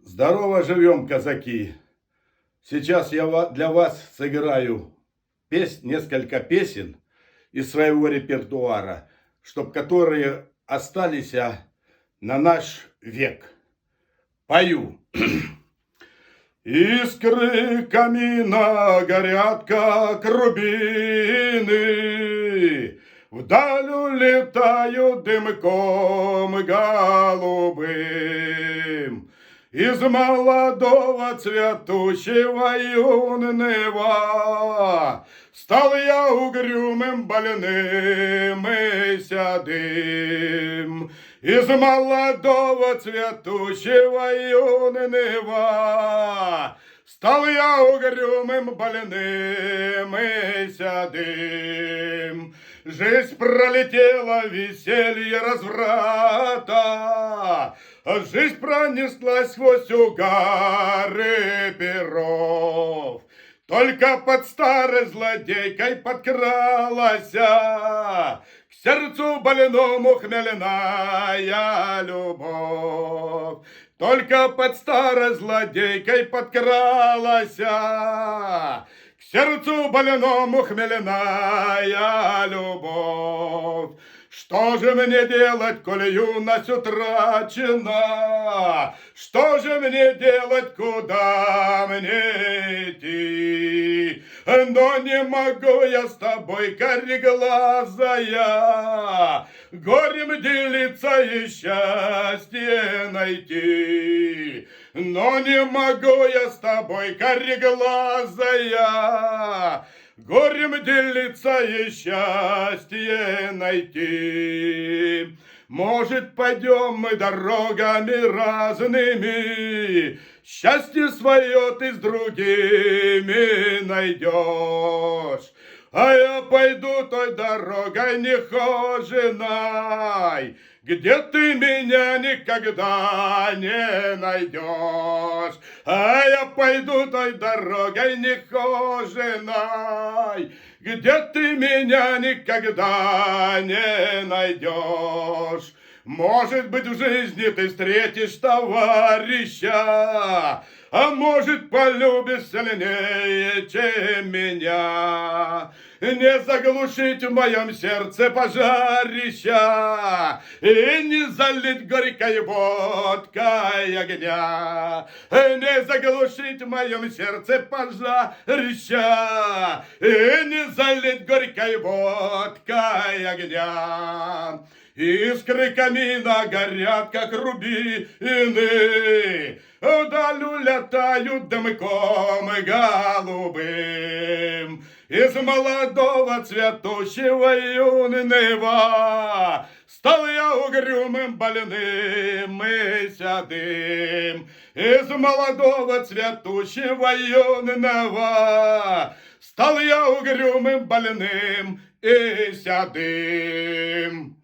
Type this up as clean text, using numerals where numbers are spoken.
Здорово живем, казаки! Сейчас я для вас сыграю несколько песен из своего репертуара, которые остались на наш век. Пою. Искры камина горят, как рубины, вдаль улетают дымком голубым. Из молодого цветущего юного стал я угрюмым, больным и седым. Из молодого цветущего юного стал я угрюмым, больным и седым. Жизнь пролетела, веселье разврата, жизнь пронеслась сквозь угары перов. Только под старой злодейкой подкралась к сердцу больному хмельная любовь. Только под старой злодейкой подкралась к сердцу больному хмельная любовь. Что же мне делать, коли юность утрачена? Что же мне делать, куда мне идти? Но не могу я с тобой, кореглазая, горем делиться и счастье найти. Но не могу я с тобой, кореглазая, горем делиться и счастье найти. Может, пойдем мы дорогами разными, счастье свое ты с другими найдешь. А я пойду той дорогой нехоженой, где ты меня никогда не найдешь. А я пойду той дорогой нехоженой, где ты меня никогда не найдешь. Может быть, в жизни ты встретишь товарища, а может, полюбишь сильнее, чем меня. Не заглушить в моем сердце пожарища и не залить горькой водкой огня. Не заглушить в моем сердце пожарища и не залить горькой водкой огня. Искры камина горят, как рубины, вдаль улетают дымком голубым. Из молодого цветущего юного стал я угрюмым, больным и седым. Из молодого цветущего юного стал я угрюмым, больным и седым.